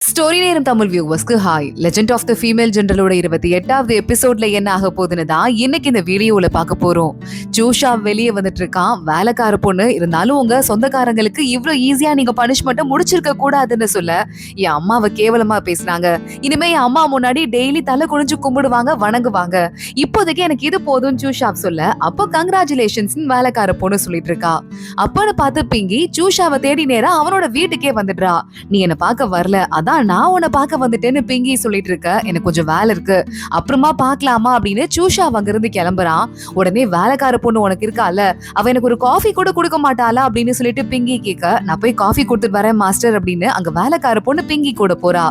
Story நேரம் தமிழ் வியூவர்ஸ்க்கு hi. Legend of the female ஜெனரலோட 28வது எபிசோட்ல என்ன ஆக போகுதுன்னு தான் இன்னைக்கு இந்த வீடியோல பார்க்க போறோம். ஜூஷா வெளியே வந்துட்டு இருக்கான். வேலைக்கார பொண்ணு இருந்தாலும் உங்க சொந்தக்காரங்களுக்கு இவ்வளவு ஈஸியா நீங்க பனிஷ்மெண்ட்டை முடிச்சிருக்க கூடாதுன்னு சொல்ல என் அம்மாவை கேவலமா பேசினாங்க. இனிமே என் அம்மா முன்னாடி டெய்லி தலை குனிஞ்சு கும்பிடுவாங்க, வணங்குவாங்க. இப்போதைக்கு எனக்கு இது போதும் ஜூஷா சொல்ல அப்போ கங்க்ராச்சுலேஷன்ஸ் வேலைக்கார பொண்ணு சொல்லிட்டு இருக்கா. அப்பன்னு பார்த்து பிங்கி ஜூஷாவை தேடி நேரா அவனோட வீட்டுக்கே வந்துடுறா. நீ என்ன பார்க்க வரல, அதான் நான் உன்னை பார்க்க வந்துட்டேன்னு பிங்கி சொல்லிட்டு இருக்க. எனக்கு கொஞ்சம் வேலை இருக்கு, அப்புறமா பார்க்கலாமா அப்படின்னு ஜூஷா அங்கிருந்து கிளம்புறான். உடனே வேலைக்கார பொண்ணு உனக்கு இருக்கால, அவ எனக்கு ஒரு காஃபி கூட கொடுக்க மாட்டாளா அப்படின்னு சொல்லிட்டு பிங்கி கேட்க, நான் போய் காஃபி கொடுத்துட்டு வரேன் மாஸ்டர் அப்படின்னு அங்க வேலைக்கார பொண்ணு பிங்கி கூட போறா.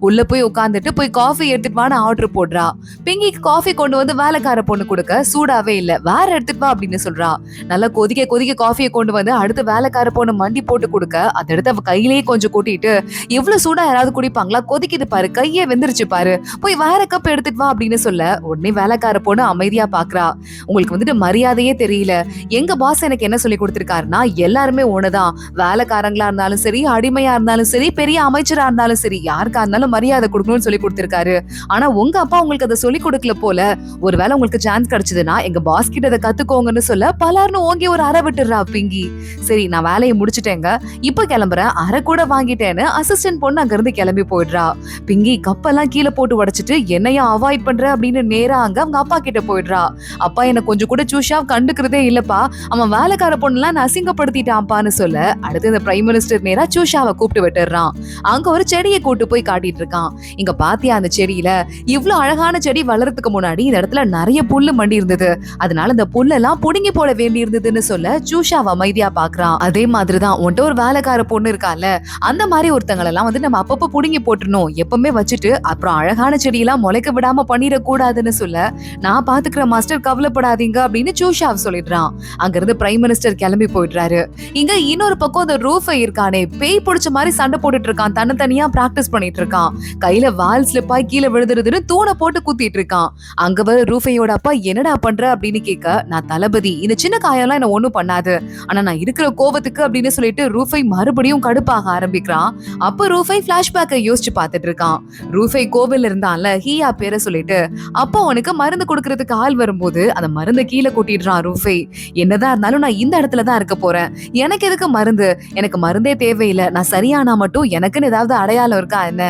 உள்ள போய் உட்காந்துட்டு போய் காஃபி எடுத்துட்டு வான்னு ஆர்டர் போடுறா. பிங்கிக்கு காஃபி கொண்டு வந்து வேலைக்கார பொண்ணு கொடுக்க சூடாவே இல்ல, வேற எடுத்துட்டு வா அப்படின்னு சொல்றா. நல்லா கொதிக்க கொதிக்க காஃபியை கொண்டு வந்து அடுத்து வேலைக்கார பொண்ணு மண்டி போட்டு கொடுக்க அதை எடுத்து அவ கையிலேயே கொஞ்சம் கூட்டிட்டு, எவ்வளவு சூடா யாராவது குடிப்பாங்களா, கொதிக்குது பாரு, கையே வெந்துருச்சு பாரு, போய் வேற கப் எடுத்துட்டு வா அப்படின்னு சொல்ல உடனே வேலைக்கார பொண்ணு அமைதியா பாக்குறா. உங்களுக்கு வந்துட்டு மரியாதையே தெரியல. எங்க பாஸ் எனக்கு என்ன சொல்லி கொடுத்திருக்காருன்னா, எல்லாருமே ஒண்ணுதான், வேலைக்காரங்களா இருந்தாலும் சரி, அடிமையா இருந்தாலும் சரி, பெரிய அமைச்சரா இருந்தாலும் சரி, யாருக்கா இருந்தாலும் மரியாதை கொடுக்கணும்னு சொல்லி கொடுத்திருக்காரு. ஆனா உங்க அப்பா உங்களுக்கு அதை சொல்லி கொடுக்கல போல. ஒருவேளை உங்களுக்கு சான்ஸ் கிடைச்சதுன்னா எங்க பாஸ் கிட்ட அதை கத்துக்கோங்கன்னு சொல்ல பலர்னு ஓங்கி ஒரு அறை விட்டுறா பிங்கி. சரி நான் வேலையை முடிச்சுட்டேங்க, இப்ப கிளம்புறேன், அரை கூட வாங்கிட்டேன்னு அசிஸ்டன்ட் பொண்ணு அங்க இருந்து கிளம்பி போயிடுறா. பிங்கி கப்பெல்லாம் கீழே போட்டு உடைச்சிட்டு என்னையா அவாய்ட் பண்ற அப்படின்னு நேரா அங்க அவங்க அப்பா கிட்ட போயிடுறா. அப்பா என்ன கொஞ்சம் கூட ஜூஷா கண்டுக்கிறதே இல்லப்பா, அவன் வேலைக்கார பொண்ணுலாம் நான் அசிங்கப்படுத்திட்டான்ப்பான்னு சொல்ல அடுத்து இந்த பிரைம் மினிஸ்டர் நேரா ஜூஷாவை கூப்பிட்டு விட்டுறான். அங்க ஒரு செடியை கூட்டு போய் காட்டிட்டு இருக்கான். இங்க பாத்தியா அந்த செடியில இவ்வளவு அழகான செடி வளர்றதுக்கு முன்னாடி இந்த இடத்துல நிறைய புல்லு மண்டி இருந்தது, அதனால இந்த புல்லெல்லாம் புடுங்கி போட வேண்டி இருந்ததுன்னு சொல்ல ஜூஷாவை அமைதியா பாக்குறான். அதே மாதிரிதான் உன்ட்ட ஒரு வேலைக்கார பொண்ணு இருக்கால, அந்த மாதிரி ஒருத்தங்களெல்லாம் வந்து நம்ம அப்பப்ப புடுங்கி போட்டுறணும், எப்பவுமே வச்சுட்டு அப்புறம் அழகான செடியெல்லாம் முளைக்க விடாம பண்ணிடக்கூடாதுன்னு சொல்ல நான் பாத்துக்கிற மாஸ்டர், கவலைப்படாதீங்க அப்படின்னு ஜூஷா சொல்லிடுறான். அங்க இருந்து பிரைம் மினிஸ்டர் கிளம்பி போயிடுறாரு. இங்க இன்னொரு பக்கம் அந்த ரூஃபை இருக்கானே, பேய் பிடிச்ச மாதிரி சண்டை போட்டுட்டு இருக்கான், தனித்தனியா பிராக்டிஸ் பண்ணிட்டு இருக்கான். கையில வால் ஸ்லிப் ஆகி கீழே விழுதுறதுன்னு தூணை போட்டு குத்திட்டு இருக்கான். அங்க வர ரூஃபையோட அப்பா என்னடா பண்ற அப்படின்னு கேட்க, நான் தளபதி, இந்த சின்ன காயெல்லாம் என்ன ஒண்ணும் பண்ணாது, ஆனா நான் இருக்கிற கோவத்துக்கு அப்படின்னு சொல்லிட்டு ரூஃபை மறுபடியும் கடுப்பாக ஆரம்பிக்கிறான். அப்ப ரூஃபை பிளாஷ்பேக்கை யோசிச்சு பார்த்துட்டு இருக்கான். ரூஃபை கோவில் இருந்தான்ல, ஹீயா பேரை சொல்லிட்டு அப்போ உனக்கு மருந்து கொடுக்கறதுக்கு ஆள் வரும்போது அந்த மருந்தை கீழே கொட்டிடுறான் ரூஃபை. என்னதான் இருந்தாலும் நான் இந்த இடத்துலதான் இருக்க போறேன், எனக்கு எதுக்கு மருந்து, எனக்கு மருந்தே தேவையில்லை, நான் சரியானா மட்டும் எனக்குன்னு ஏதாவது அடையாளம் இருக்கா என்ன,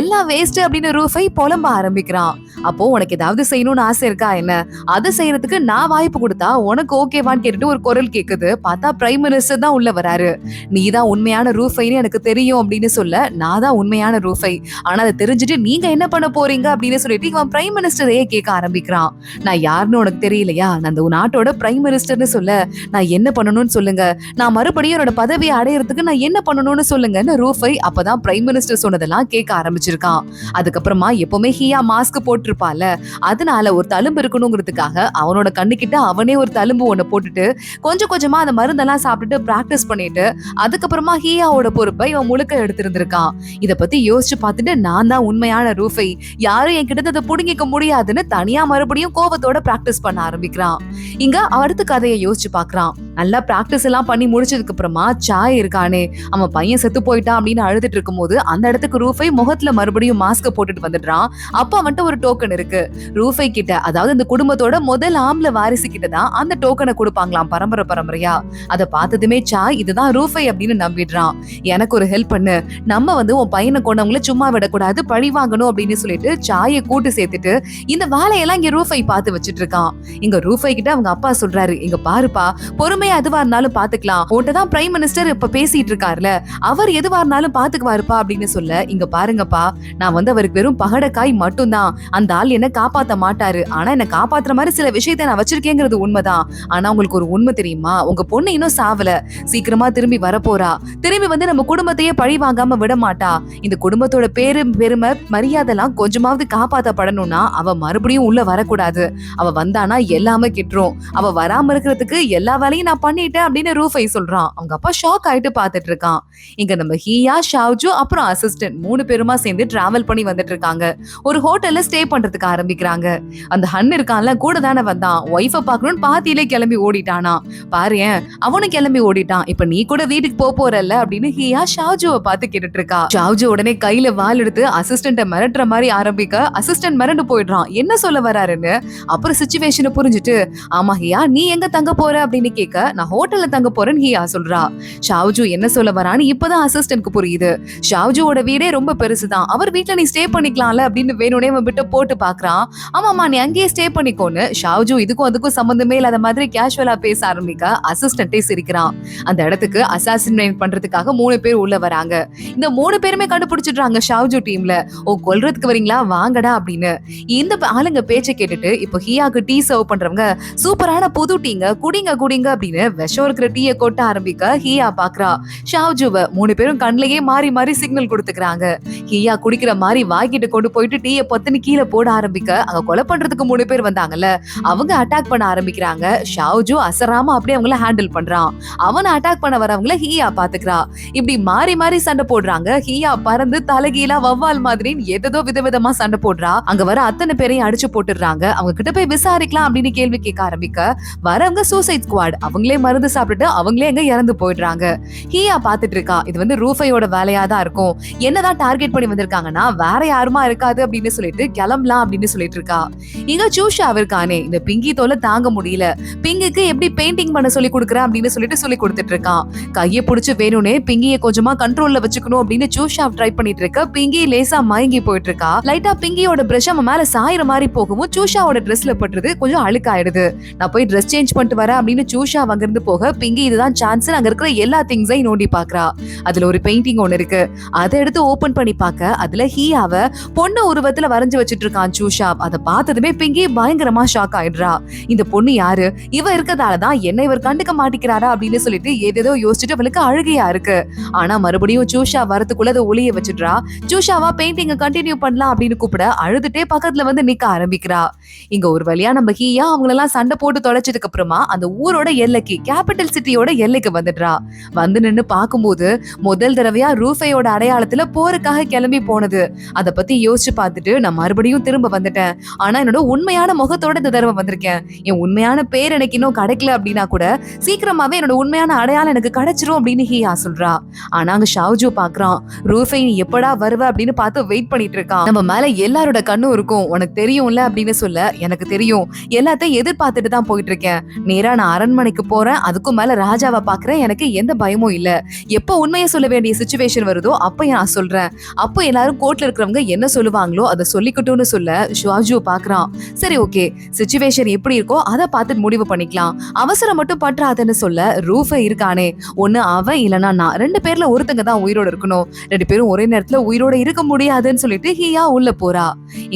எல்லாம் வேஸ்ட் அப்படின்னு ரூஃபை புலம்ப ஆரம்பிக்கிறான். அப்போ உனக்கு ஏதாவது செய்யணும்னு ஆசை இருக்கா என்ன, அதை செய்யறதுக்கு நான் வாய்ப்பு கொடுத்தா உனக்கு ஓகேவான்னு கேட்டுட்டு ஒரு குரல் கேக்குது. பார்த்தா பிரைம் மினிஸ்டர் தான் உள்ள வராரு. நீதான் உண்மையான ரூஃபைன்னு எனக்கு தெரியும் அப்படின்னு சொல்ல, நான் தான் உண்மையான ரூஃபை, ஆனா அதை தெரிஞ்சுட்டு நீங்க என்ன பண்ண போறீங்க அப்படின்னு சொல்லிட்டு இவன் பிரைம் மினிஸ்டரையே கேட்க ஆரம்பிக்கிறான். நான் யாருன்னு உனக்கு தெரியலையா, நான் அந்த நாட்டோட பிரைம் மினிஸ்டர்னு சொல்ல, நான் என்ன பண்ணணும்னு சொல்லுங்க, நான் மறுபடியும் என்னோட பதவியை அடையறதுக்கு நான் என்ன பண்ணணும்னு சொல்லுங்கன்னு ரூஃபை அப்பதான் பிரைம் மினிஸ்டர் சொன்னதெல்லாம் கேட்க ஆரம்பிச்சிருக்கான். அதுக்கப்புறமா எப்பவுமே ஹியா மாஸ்க் போட்டிருப்பால, அதனால ஒரு தழும்பு இருக்கணுங்கிறதுக்காக அவனோட கண்ணுக்கிட்ட அவனே ஒரு தழும்பு ஒண்ணு போட்டுட்டு கொஞ்சம் கொஞ்சமா அந்த மருந்தெல்லாம் சாப்பிட்டுட்டு பிராக்டிஸ் பண்ணிட்டு அதுக்கப்புறமா ஹியாவோட பொறுப்பை இவன் முழுக்க எடுத்திருந்திருக்கான். இத பத்தி யோசிச்சு பார்த்துட்டு நான் தான் உண்மையான ரூஃபை, யாரும் என் கிட்ட அதை புடுங்கிக்க முடியாதுன்னு தனியா மறுபடியும் கோபத்தோட பிராக்டிஸ் பண்ண ஆரம்பிக்கிறான். இங்க அடுத்த கதையை யோசிச்சு பாக்குறான். நல்லா பிராக்டிஸ் எல்லாம் பண்ணி முடிச்சதுக்கு அப்புறமா சாய் இருக்கானே, அவன் பையன் செத்து போயிட்டான் அப்படின்னு அழுதுட்டு இருக்கும் போது அந்த இடத்துக்கு ரூஃபை முகத்துல மறுபடியும் மாஸ்க போட்டுட்டு வந்துடுறான். அப்ப அவன்கிட்ட ஒரு டோக்கன் இருக்கு. ரூஃபை கிட்ட, அதாவது இந்த குடும்பத்தோட முதல் ஆம்பளை வாரிசு கிட்டதான் அந்த டோக்கனை கொடுப்பாங்களாம் பரம்பரை பரம்பரையா. அதை பார்த்ததுமே சாய் இதுதான் ரூஃபை அப்படின்னு நம்பிடுறான். எனக்கு ஒரு ஹெல்ப் பண்ணு, நம்ம வந்து உன் பையனை கொண்டவங்கள சும்மா விடக்கூடாது, பழி வாங்கணும் அப்படின்னு சொல்லிட்டு சாயை கூட்டு சேர்த்துட்டு இந்த வேலையெல்லாம் இங்க ரூஃபை பார்த்து வச்சிட்டு இருக்கான். இங்க ரூஃபை கிட்ட அவங்க அப்பா சொல்றாரு, இங்க பாருப்பா, பொறுமையா எதுவா இருந்தாலும் பாத்துக்கலாம், உன்ட்டதான் பிரைம் மினிஸ்டர் இப்ப பேசிட்டு இருக்காருல, அவர் எதுவா இருந்தாலும் பாத்துக்குவாருப்பா அப்படின்னு சொல்ல, இங்க பாருங்கப்பா, நான் வந்து அவருக்கு வெறும் பகடக்காய் மட்டும்தான், அந்த ஆள் என்ன காப்பாத்த மாட்டாரு, ஆனா என்ன காப்பாத்துற மாதிரி சில விஷயத்த நான் வச்சிருக்கேங்கிறது உண்மைதான். ஆனா உங்களுக்கு ஒரு உண்மை தெரியுமா, உங்க பொண்ணு இன்னும் சாவல, சீக்கிரமா திரும்பி வரப்போறா, திரும்பி வந்து நம்ம குடும்பத்தையே பழி வாங்காம விட மாட்டா, இந்த குடும்பத்தோட பேரு பெருமை மரியாதை எல்லாம் கொஞ்சமாவது காப்பாத்தப்படணும்னா அவ மறுபடியும் உள்ள வரக்கூடாது, அவ வந்தானா எல்லாமே கெட்டுரும், அவ வராம இருக்கிறதுக்கு எல்லா வேலையும் நான் நான் பண்ணிட்டேன் அப்படின்னு ரூஃபை சொல்றான். அவங்க அப்பா ஷாக் ஆயிட்டு பாத்துட்டு இருக்கான். இங்க நம்ம ஹியா, ஷாவ்ஜு அப்புறம் அசிஸ்டன்ட் 3 பேருமா சேர்ந்து டிராவல் பண்ணி வந்துட்டு இருக்காங்க. ஒரு ஹோட்டல்ல ஸ்டே பண்றதுக்கு ஆரம்பிக்கிறாங்க. அந்த ஹன் இருக்கான்ல கூட தானே வந்தான், ஒய்ஃபை பாக்கணும்னு பாத்தியிலே கிளம்பி ஓடிட்டானா. பாருயேன் அவனும் கிளம்பி ஓடிட்டான். இப்ப நீ கூட வீட்டுக்கு போறல்ல அப்படின்னு ஹியா ஷாவ்ஜுவை பார்த்து கேட்டுட்டு இருக்கா. ஷாவ்ஜு உடனே கையில வாள் எடுத்து அசிஸ்டன்ட மிரட்டுற மாதிரி ஆரம்பிக்க அசிஸ்டன்ட் மிரண்டு போயிடுறான், என்ன சொல்ல வராருன்னு. அப்புறம் சிச்சுவேஷனை புரிஞ்சுட்டு, ஆமா ஹியா நீ எங்க தங்க போற அப்படின்னு கேட்க, நான் ஹோட்டல்ல தங்க போறேன்னு ஹியா சொல்றா. ஷாவ்ஜு என்ன சொல்ல வரான்னு இப்பதான் அசிஸ்டன்ட்க்கு புரியுது. ஷாவ்ஜுவோட வீடே ரொம்ப பெருசுதான், அவர் வீட்டுல நீ ஸ்டே பண்ணிக்கலாம்ல அப்படின்னு வேணும்னே அவன் விட்டு போட்டு பாக்குறான். ஆமாமா நீ அங்கேயே ஸ்டே பண்ணிக்கோன்னு ஷாவ்ஜு இதுக்கும் அதுக்கும் சம்பந்தமே இல்லாத மாதிரி கேஷுவலா பேச ஆரம்பிக்க அசிஸ்டன்ட்டே சிரிக்கிறான். அந்த இடத்துக்கு அசாசினேட் பண்றதுக்காக 3 பேர் உள்ள வராங்க. இந்த 3 பேருமே கண்டுபிடிச்சிடுறாங்க ஷாவ்ஜு டீம்ல. ஓ கொல்றதுக்கு வரீங்களா வாங்கடா அப்படின்னு. இந்த ஆளுங்க பேச்சை கேட்டுட்டு இப்போ ஹியாக்கு டீ சர்வ் பண்றவங்க, சூப்பரான புது டீங்க குடிங்க குடிங்க அப்படின்னு விஷம் இருக்கிற டீயை கொட்ட ஆரம்பிக்க ஹியா பாக்குறா. ஷாவ்ஜுவ 3 பேரும் கண்ணிலேயே மாறி மாறி சிக்னல் கொடுத்துக்கிறாங்க. ஹியா குடிக்கிற மாதிரி வாய்க்கிட்டு கொண்டு போயிட்டு டீயை பொத்துன்னு கீழே போட ஆரம்பிக்க, அங்க கொலை பண்றதுக்கு 3 பேர் வந்தாங்கல்ல அவங்க அட்டாக் பண்ண ஆரம்பிக்கிறாங்க. ஷாவ்ஜு அசராம அப்படியே அவங்கள ஹேண்டில் பண்றான். அவனை அட்டாக் பண்ண வரவங்கள ஹியா பாத்துக்கிறா. இப்படி மாறி மாறி சண்டை போடுறாங்க. ஹியா பறந்து தலைகீழா வவ்வால் மாதிரி ஏதோ விதவிதமா சண்டை போடுறா. அங்க வர அத்தனை பேரையும் அடிச்சு போட்டுடுறாங்க. அவங்க கிட்ட போய் விசாரிக்கலாம் அப்படின்னு கேள்வி கேட்க ஆரம்பிக்க, வரவங்க சூசைட் ஸ்குவாட், அவங்களே மருந்து சாப்பிட்டுட்டு அவங்களே எங்க இறந்து போயிடுறாங்க. ஹியா பாத்துட்டு இருக்கா. இது வந்து ரூஃபையோட வேலையா தான் இருக்கும். என்னதான் டார்கெட் பண்ணி வந்திருக்காங்கன்னா வேற யாருமா இருக்காது அப்படின்னு சொல்லிட்டு கிளம்பலாம் அப்படின்னு சொல்லிட்டு இருக்கா. இங்க சூஷா இருக்கானே, இந்த பிங்கி தோலை தாங்க முடியல. பிங்கிக்கு எப்படி பெயிண்டிங் பண்ண சொல்லி கொடுக்குற அப்படின்னு சொல்லிட்டு சொல்லி கொடுத்துட்டு இருக்கான். கையை பிடிச்சு வேணும்னே பிங்கியை கொஞ்சமா கண்ட்ரோல்ல வச்சுக்கணும் அப்படின்னு சூஷா ட்ரை பண்ணிட்டு இருக்க. பிங்கி லேசா மயங்கி போயிட்டு இருக்கா. லைட்டா பிங்கியோட பிரஷ் அவன் மேல சாயிற மாதிரி போகவும் சூஷாவோட ட்ரெஸ்ல பட்டுறது கொஞ்சம் அழுக்காயிடுது. நான் போய் ட்ரெஸ் சேஞ்ச் பண்ணிட்டு வரேன் அப்படின்னு சூஷா அங்கிருந்து போக, பிங்கி இதுதான் சான்ஸ் அங்க இருக்கிற எல்லா திங்ஸையும் நோண்டி பாக்குறா. அதுல ஒரு பெயிண்டிங் ஒண்ணு இருக்கு. அதை எடுத்து ஓபன் பண்ணி பார்க்க அதுல ஹியாவ பொண்ணு உருவத்துல வரைஞ்சு வச்சிட்டு இருக்கான் சூஷா. அதை பார்த்ததுமே பிங்கி பயங்கரமா ஷாக் ஆயிடுறா. இந்த பொண்ணு யாரு, இவ இருக்கதாலதான் என்ன இவர் கண்டுக்க மாட்டிக்கிறாரா அப்படின்னு சொல்லிட்டு ஏதேதோ யோசிச்சுட்டு அவளுக்கு அழுகையா இருக்கு. ஆனா மறுபடியும் சூஷா வரத்துக்குள்ள அதை ஒளிய வச்சிடுறா. சூஷாவா பெயிண்டிங் கண்டினியூ பண்ணலாம் அப்படின்னு கூப்பிட அழுதுட்டே பக்கத்துல வந்து நிக்க ஆரம்பிக்கிறா. இங்க ஒரு வழியா நம்ம ஹியா அவங்களெல்லாம் சண்டை போட்டு தொலைச்சதுக்கு அப்புறமா அந்த ஊரோட எல்லைக்கு, கேபிட்டல் சிட்டியோட எல்லைக்கு வந்துடுறா. வந்து நின்னு பாக்கும்போது முதல் தடவையா ரூஃபையோட அடையாளத்துல போருக்காக கிளம்பி போனது. அதை பத்தி யோசிச்சு பார்த்துட்டு நான் மறுபடியும் திரும்ப வந்துட்டேன். ஆனா என்னோட உண்மையான முகத்தோட இந்த தடவை வந்திருக்கேன். என் உண்மையான பேர் எனக்கு இன்னும் கிடைக்கல அப்படின்னா கூட சீக்கிரமாவே என்னோட உண்மையான அடையாளம் எனக்கு கிடைச்சிரும் அப்படின்னு ஹியா சொல்றா. ஆனா அங்க ஷாவ்ஜு பாக்குறான். ரூஃபை நீ எப்படா வருவ அப்படின்னு பார்த்து வெயிட் பண்ணிட்டு இருக்கான். நம்ம மேல எல்லாரோட கண்ணும் இருக்கும், உனக்கு தெரியும்ல அப்படின்னு சொல்ல, எனக்கு தெரியும், எல்லாத்தையும் எதிர்பார்த்துட்டு தான் போயிட்டு இருக்கேன். நேரா நான் அரண்மனைக்கு போறேன், அதுக்கும் மேல ராஜாவை பாக்குறேன், எனக்கு எந்த பயமும் இல்ல. எப்ப உண்மையை சொல்ல வேண்டிய சிச்சுவேஷன் வருதோ அப்ப நான் சொல்றேன். அப்போ எல்லாரும் கோர்ட்ல இருக்கிறவங்க என்ன சொல்லுவாங்களோ அதை சொல்லிக்கிட்டோன்னு சொல்ல ஷாவ்ஜு பாக்குறான். சரி ஓகே, சிச்சுவேஷன் எப்படி இருக்கோ அதை பார்த்து முடிவு பண்ணிக்கலாம், அவசரம் மட்டும் பற்றாதுன்னு சொல்ல, ரூஃபை இருக்கானே, ஒண்ணு அவன் இல்லனா நான், 2 பேர்ல ஒருத்தங்க தான் உயிரோட இருக்கணும், 2 பேரும் ஒரே நேரத்துல உயிரோட இருக்க முடியாதுன்னு சொல்லிட்டு ஹியா உள்ள போறா.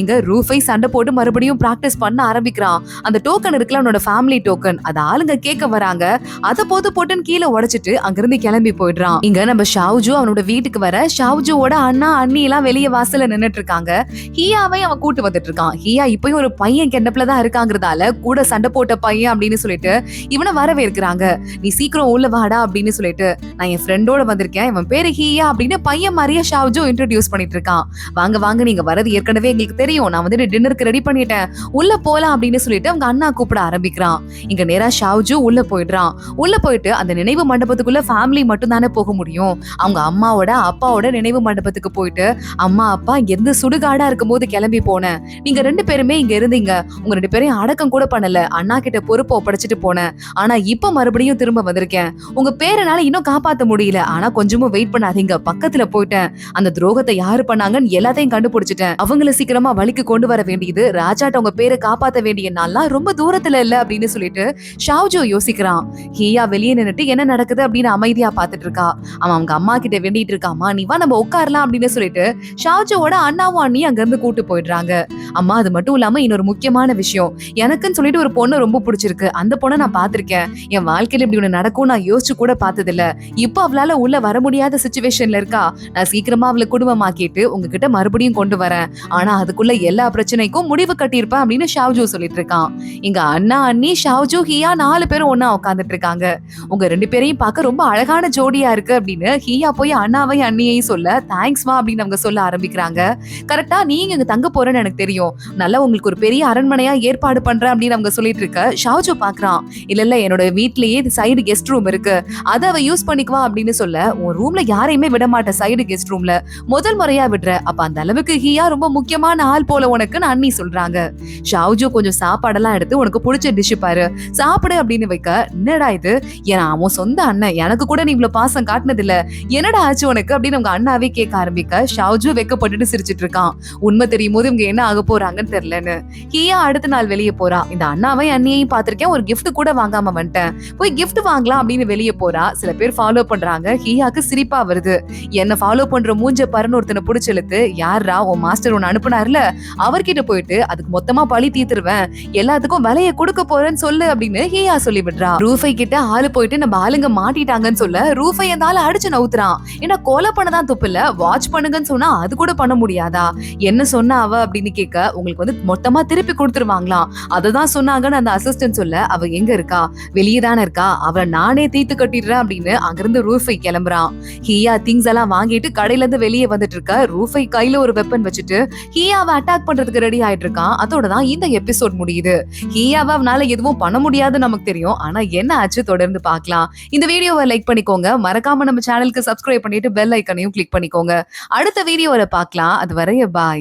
இங்க ரூஃபை சண்டை போட்டு மறுபடியும் பிராக்டிஸ் பண்ண ஆரம்பிக்கிறான். அந்த டோக்கன் இருக்குல்ல அவனோட ஃபேமிலி டோக்கன், அத ஆளுங்க கேட்க வராங்க. அதை போட்டுன்னு கீழே உடைச்சிட்டு அங்கிருந்து கிளம்பி போயிடுறான். இங்க நம்ம ஷாவ்ஜு அவனோட வீட்டுக்கு வர, ஷாவ்ஜுவோட அண்ணா அண்ணி எல்லாம் வெளியே வாசல்ல நின்னுட்டு இருக்காங்க. ஹியாவை அவன் கூட்டு வந்துட்டு இருக்கான். ஹியா இப்பயும் ஒரு பையன் கெண்டப்ல தான் இருக்காங்கிறதால கூட சண்டை போட்ட பையன் அப்படின்னு சொல்லிட்டு இவனை வரவேற்கிறாங்க. நீ சீக்கிரம் உள்ள வாடா அப்படின்னு சொல்லிட்டு, நான் என் ஃப்ரெண்டோட வந்திருக்கேன், இவன் பேரு ஹியா அப்படின்னு பையன் மாதிரியே ஷாவ்ஜு இன்ட்ரோடியூஸ் பண்ணிட்டு இருக்கான். வாங்க வாங்க, நீங்க வரது ஏற்கனவே எங்களுக்கு தெரியும், நான் வந்து டின்னருக்கு ரெடி பண்ணிட்டேன், உள்ள போலாம் அப்படின்னு சொல்லிட்டு அவங்க அண்ணா கூப்பிட ஆரம்பிக்கிறான். இங்க நேரா ஷாவ்ஜு உள்ள போயிடுறான். உள்ள போயிட்டு அந்த நினைவு மண்டபத்துக்குள்ள ஃபேமிலி மட்டும் தானே போக முடியும். அவங்க அம்மாவோட அப்பாவோட நினைவு மண்டபத்துக்கு போயிட்டு, அம்மா அப்பா இங்க இருந்து சுடுகாடா இருக்கும் போது கிளம்பி போனேன், நீங்க 2 பேருமே இங்க இருந்தீங்க, உங்க 2 பேரையும் அடக்கம் கூட பண்ணல, அண்ணா கிட்ட பொறுப்பை ஒப்படைச்சிட்டு போனேன், ஆனா இப்ப மறுபடியும் திரும்ப வந்திருக்கேன், உங்க பேரனால இன்னும் காப்பாத்த முடியல, ஆனா கொஞ்சமும் வெயிட் பண்ணாதீங்க, பக்கத்துல போயிட்டேன், அந்த துரோகத்தை யாரு பண்ணாங்கன்னு எல்லாத்தையும் கண்டுபிடிச்சிட்டேன், அவங்கள சீக்கிரமா வழிக்கு கொண்டு வர வேண்டியது, ராஜாட்ட உங்க பேரை காப்பாத்த வேண்டிய நாள்லாம் ரொம்ப தூரத்துல இல்ல அப்படின்னு சொல்லிட்டு ஷாவ்ஜு யோசிக்கிறான். ஹியா வெளியே நின்னுட்டு என்ன நடக்குது அப்படின்னு அமைதியா பாத்துட்டு இருக்கா. அவன் அவங்க அம்மா கிட்ட வேண்டிட்டு இருக்காமா, நீ வா நம்ம உட்காரலாம் அப்படின்னு சொல்லிட்டு ஷாவ்ஜுவோட அண்ணாவும் அண்ணி அங்க இருந்து கூட்டு போயிடுறாங்க. அம்மா அது மட்டும் இல்லாம இன்னொரு முக்கியமான விஷயம், எனக்குன்னு சொல்லிட்டு ஒரு பொண்ணு ரொம்ப பிடிச்சிருக்கு, அந்த பொண்ணை நான் பாத்திருக்கேன், என் வாழ்க்கையில இப்படி ஒண்ணு நடக்கும் நான் யோசிச்சு கூட பார்த்தது இல்ல, இப்போ அவளால உள்ள வர முடியாத சிச்சுவேஷன்ல இருக்கா, நான் சீக்கிரமா அவளை குடும்பமாக்கிட்டு உங்ககிட்ட மறுபடியும் கொண்டு வரேன், ஆனா அதுக்குள்ள எல்லா பிரச்சனைக்கும் முடிவு கட்டியிருப்பேன் அப்படின்னு ஷாவ்ஜு சொல்லிட்டு இருக்கான். இங்க அண்ணா அண்ணி ஷாவ்ஜு ஹியா 4 பேரும் ஒண்ணா தான் உட்கார்ந்துட்டு இருக்காங்க. உங்க 2 பேரையும் பார்க்க ரொம்ப அழகான ஜோடியா இருக்கு அப்படின்னு ஹியா போய் அண்ணாவையும் அண்ணியையும் சொல்ல தேங்க்ஸ்மா அப்படின்னு அவங்க சொல்ல ஆரம்பிக்கிறாங்க. கரெக்ட்டா நீங்க இங்க தங்க போறேன்னு எனக்கு தெரியும். நல்லா உங்களுக்கு ஒரு பெரிய அரண்மனையா ஏற்பாடு பண்றேன் அப்படின்னு அவங்க சொல்லிட்டு இருக்க ஷாஜு பாக்குறான். இல்ல என்னோட வீட்லயே சைடு கெஸ்ட் ரூம் இருக்கு, அத அவ யூஸ் பண்ணிக்குவா அப்படின்னு சொல்ல உன் ரூம்ல யாரையுமே விட மாட்டேன் சைடு கெஸ்ட் ரூம்ல, முதல் முறையா விடுற, அப்ப அந்த அளவுக்கு ஹியா ரொம்ப முக்கியமான ஆள் போல உனக்குன்னு அண்ணி சொல்றாங்க. ஷாஜு கொஞ்சம் சாப்பாடெல்லாம் எடுத்து உனக்கு பிடிச்ச டிஷ் பாரு சாப்பிடு அப்படின்னு வைக்க, என்னடா இது ஏன்னா அவன் சொந்த அண்ணன், எனக்கு கூட நீ இவ்வளவு பாசம் காட்டினது இல்ல, என்னடா ஆச்சு உனக்கு அப்படின்னு அவங்க அண்ணாவே கேட்க ஆரம்பிக்க ஷாஜு வெக்கப்பட்டுட்டு சிரிச்சிட்டு இருக்கான். உண்மை தெரியும் போது இவங்க என்ன ஆக போறாங்கன்னு தெரியலன்னு. ஹியா அடுத்த நாள் வெளியே போறா. இந்த அண்ணாவை அண்ணியையும் பார்த்திருக்கேன், ஒரு கிஃப்ட் கூட வாங்காம வந்துட்டேன், போய் கிஃப்ட் வாங்கலாம் அப்படின்னு வெளியே போறா. சில பேர் ஃபாலோ பண்றாங்க. ஹியாக்கு சிரிப்பா வருது. என்ன ஃபாலோ பண்ற மூஞ்ச பரன்னு ஒருத்தனை புடிச்செழுத்து, யாரா உன் மாஸ்டர் ஒன்னு அனுப்புனார்ல அவர்கிட்ட போயிட்டு அதுக்கு மொத்தமா பழி தீத்துருவேன், எல்லாத்துக்கும் விலைய கொடுக்க போறேன்னு சொல்லு அப்படின்னு ஹியா சொல்லி விடுறா. ரூஃபை கிட்ட ஆளு போயிட்டு நம்ம ஆளுங்க மாட்டிட்டாங்கன்னு சொல்ல ரூஃபை அந்த ஆளு அடிச்சு நவுத்துறான். ஏன்னா கொலை பண்ணதான் தப்பு இல்ல, வாட்ச் பண்ணுங்கன்னு சொன்னா அது கூட பண்ண முடியாதா, என்ன சொன்னா அவ அப்படின்னு கேட்க உங்களுக்கு வந்து மொத்தமா திருப்பி கொடுத்துருவாங்களாம், அததான் சொன்னாங்கன்னு அந்த அசிஸ்டன்ட் சொல்ல அவ எங்க இருக்கா, வெளியே தானே இருக்கா, அவளை நானே தீத்து கட்டிடுறேன் அப்படின்னு அங்கிருந்து ரூஃபை கிளம்புறான். ஹியா திங்ஸ் எல்லாம் வாங்கிட்டு கடையில இருந்து வெளியே வந்துட்டு இருக்க. ரூஃபை கையில ஒரு வெப்பன் வச்சுட்டு ஹியாவை அட்டாக் பண்றதுக்கு ரெடி ஆயிட்டு இருக்கான். அதோட தான் இந்த எபிசோட் முடியுது. ஹியாவை அவனால எதுவும் பண்ண முடியாது நமக்கு தெரியும், ஆனா என்ன ஆச்சு தொடர்ந்து பார்க்கலாம். இந்த வீடியோவை லைக் பண்ணிக்கோங்க, மறக்காம நம்ம சேனலுக்கு சப்ஸ்கிரைப் பண்ணிட்டு பெல் ஐக்கனையும் கிளிக் பண்ணிக்கோங்க. அடுத்த வீடியோல பார்க்கலாம். அது வரைய பாய்.